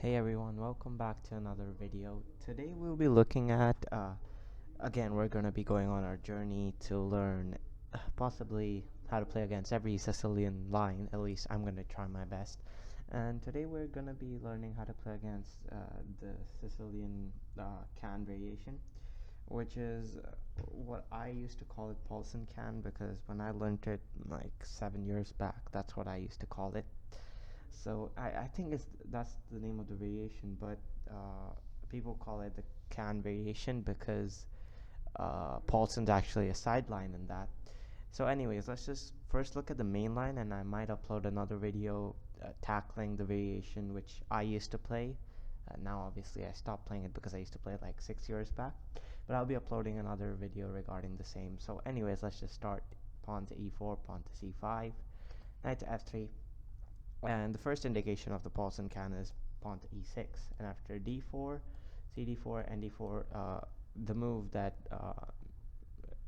Hey everyone, welcome back to another video. Today we'll be looking at, again, we're going to be going on our journey to learn possibly how to play against every Sicilian line. At least I'm going to try my best. And today we're going to be learning how to play against the Sicilian can variation, which is what I used to call it Paulson can, because when I learned it like 7 years back, that's what I used to call it. So I think that's the name of the variation, but people call it the can variation because Paulson's actually a sideline in that. So anyways, let's just first look at the main line, and I might upload another video tackling the variation which I used to play. Now obviously I stopped playing it because I used to play it like 6 years back, but I'll be uploading another video regarding the same. So anyways, let's just start. Pawn to e4, pawn to c5, knight to f3, and the first indication of the Paulson can is pawn to e6, and after d4, cd4, and d4, the move that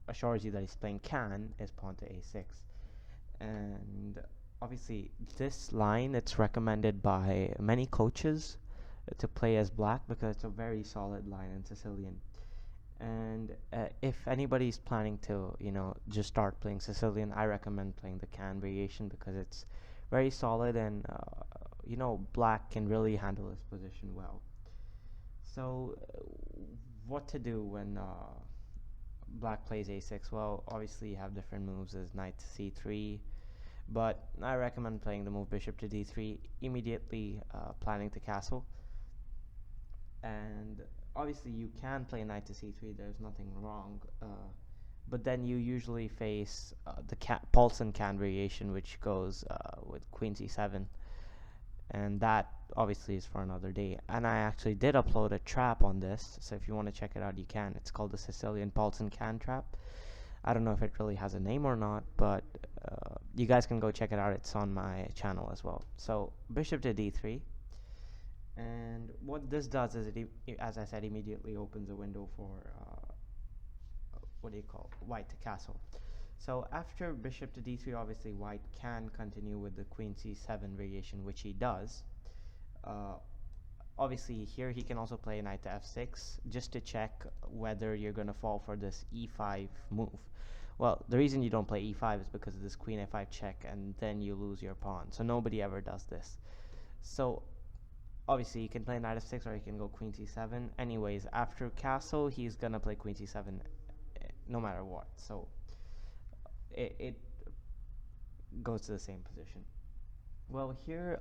assures you that he's playing can is pawn to a6. And obviously this line, it's recommended by many coaches to play as black because it's a very solid line in Sicilian. And if anybody's planning to just start playing Sicilian, I recommend playing the can variation because it's very solid, and black can really handle his position well. So what to do when black plays a6? Well, obviously you have different moves as knight to c3, but I recommend playing the move bishop to d3, immediately planning to castle. And obviously you can play knight to c3, there's nothing wrong, but then you usually face the Paulson can variation, which goes with queen c7, and that obviously is for another day. And I actually did upload a trap on this, so if you want to check it out, you can. It's called the Sicilian Paulson can trap. I don't know if it really has a name or not, but you guys can go check it out. It's on my channel as well. So bishop to d3, and what this does is as I said, immediately opens a window for white to castle. So after bishop to d3, obviously white can continue with the queen c7 variation, which he does. Obviously here he can also play knight to f6 just to check whether you're going to fall for this e5 move. Well, the reason you don't play e5 is because of this queen a5 check, and then you lose your pawn. So nobody ever does this. So obviously you can play knight f6, or you can go queen c7. Anyways, after castle he's gonna play queen c7 no matter what. So it goes to the same position. Well, here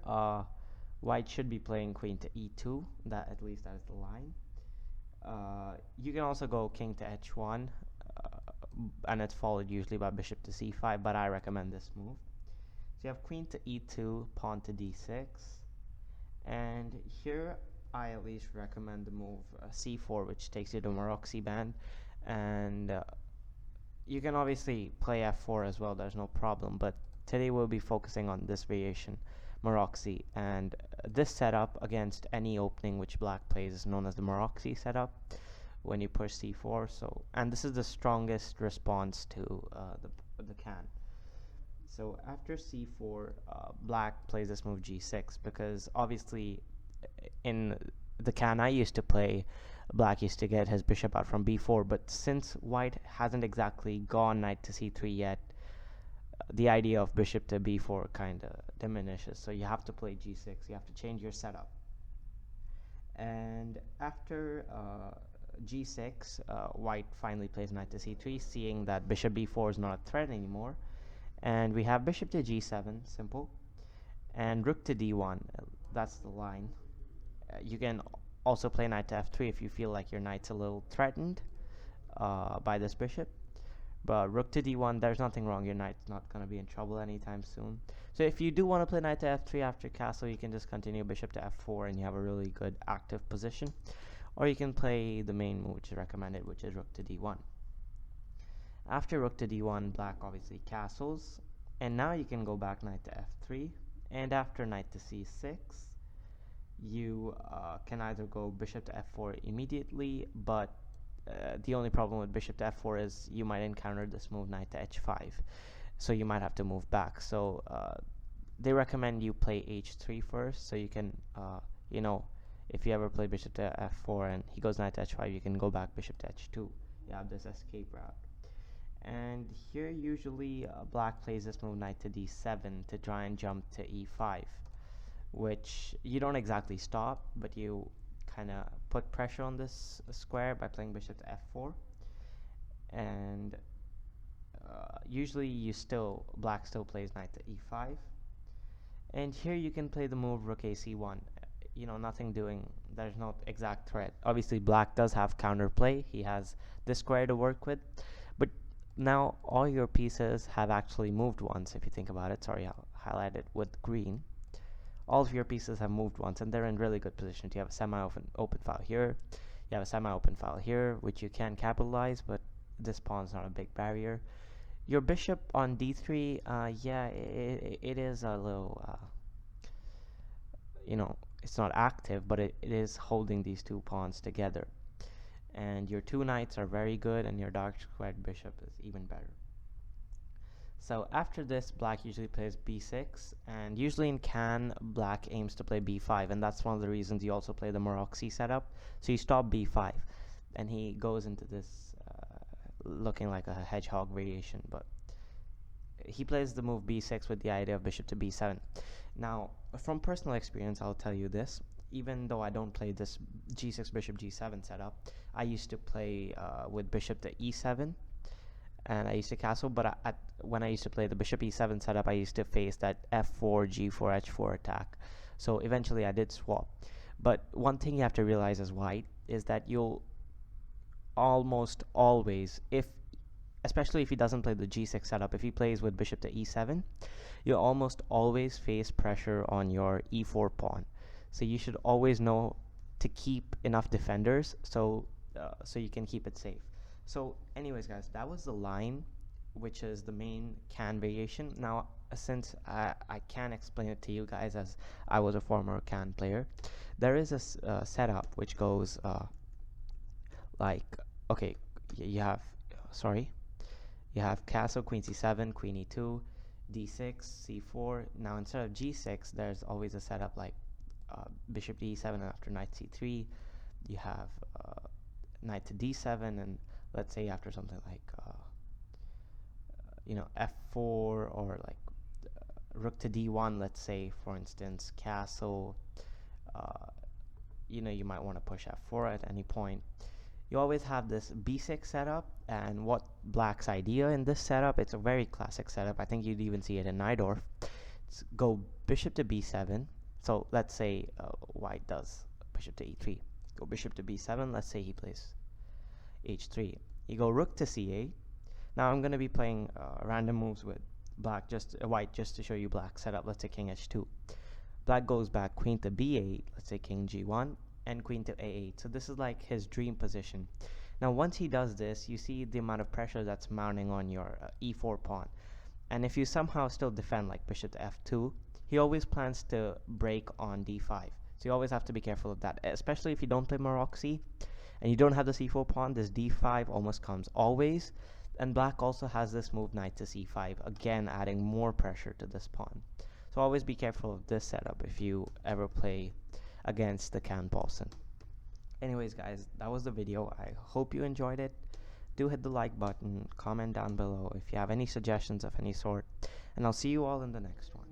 white should be playing queen to e2. That, at least that is the line. You can also go king to h1, and it's followed usually by bishop to c5, but I recommend this move. So you have queen to e2, pawn to d6, and here I at least recommend the move c4, which takes you to Maroczy band. And you can obviously play f4 as well, there's no problem, but today we'll be focusing on this variation, Maroczy. And this setup against any opening which black plays is known as the Maroczy setup when you push c4. So, and this is the strongest response to the can. So after c4, black plays this move g6, because obviously in the can I used to play, black used to get his bishop out from b4, but since white hasn't exactly gone knight to c3 yet, the idea of bishop to b4 kind of diminishes. So you have to play g6, you have to change your setup. And after g6, white finally plays knight to c3, seeing that bishop b4 is not a threat anymore. And we have bishop to g7, simple, and rook to d1, that's the line. You can also play knight to f3 if you feel like your knight's a little threatened by this bishop. But rook to d1, there's nothing wrong, your knight's not going to be in trouble anytime soon. So if you do want to play knight to f3 after castle, you can just continue bishop to f4 and you have a really good active position. Or you can play the main move which is recommended, which is rook to d1. After rook to d1, black obviously castles, and now you can go back knight to f3, and after knight to c6, you can either go bishop to f4 immediately, but the only problem with bishop to f4 is you might encounter this move knight to h5, so you might have to move back. So they recommend you play h3 first, so you can if you ever play bishop to f4 and he goes knight to h5, you can go back bishop to h2. You have this escape route. And here usually black plays this move knight to d7 to try and jump to e5, which you don't exactly stop, but you kind of put pressure on this square by playing bishop to f4. And usually black still plays knight to e5. And here you can play the move rook ac1. Nothing doing. There's no exact threat. Obviously black does have counterplay. He has this square to work with, but now all your pieces have actually moved once, if you think about it. Sorry, I'll highlight it with green. All of your pieces have moved once, and they're in really good position. You have a semi-open file here. You have a semi-open file here, which you can capitalize, but this pawn's not a big barrier. Your bishop on d3, yeah, it is a little, it's not active, but it is holding these two pawns together. And your two knights are very good, and your dark squared bishop is even better. So after this, black usually plays b6, and usually in Can, black aims to play b5, and that's one of the reasons you also play the Maroczy setup. So you stop b5, and he goes into this looking like a hedgehog variation, but he plays the move b6 with the idea of bishop to b7. Now, from personal experience, I'll tell you this. Even though I don't play this g6 bishop g7 setup, I used to play with bishop to e7, and I used to castle, but when I used to play the bishop e7 setup, I used to face that f4, g4, h4 attack. So eventually I did swap. But one thing you have to realize as white is that you'll almost always, especially if he doesn't play the g6 setup, if he plays with bishop to e7, you'll almost always face pressure on your e4 pawn. So you should always know to keep enough defenders so you can keep it safe. So anyways, guys, that was the line, which is the main Can variation. Now, since I can't explain it to you guys as I was a former Can player, there is a setup which goes like, okay, you have castle, queen c7, queen e2, d6, c4. Now instead of g6, there's always a setup like bishop to e7, and after knight c3, you have knight to d7, and let's say after something like f4, or like rook to d1, let's say, for instance, castle, you might want to push f4 at any point. You always have this b6 setup, and what black's idea in this setup, it's a very classic setup. I think you'd even see it in Najdorf. It's go bishop to b7. So let's say white does bishop to e3. Go bishop to b7. Let's say he plays h3. You go rook to c8. Now I'm going to be playing random moves with white just to show you black setup. Let's say king h2. Black goes back queen to b8. Let's say king g1. And queen to a8. So this is like his dream position. Now once he does this, you see the amount of pressure that's mounting on your e4 pawn. And if you somehow still defend like bishop to f2, he always plans to break on d5. So you always have to be careful of that, especially if you don't play Maroczy and you don't have the c4 pawn. This d5 almost comes always. And black also has this move knight to c5, again adding more pressure to this pawn. So always be careful of this setup if you ever play against the Can Paulsen. Anyways, guys, that was the video. I hope you enjoyed it. Do hit the like button, comment down below if you have any suggestions of any sort, and I'll see you all in the next one.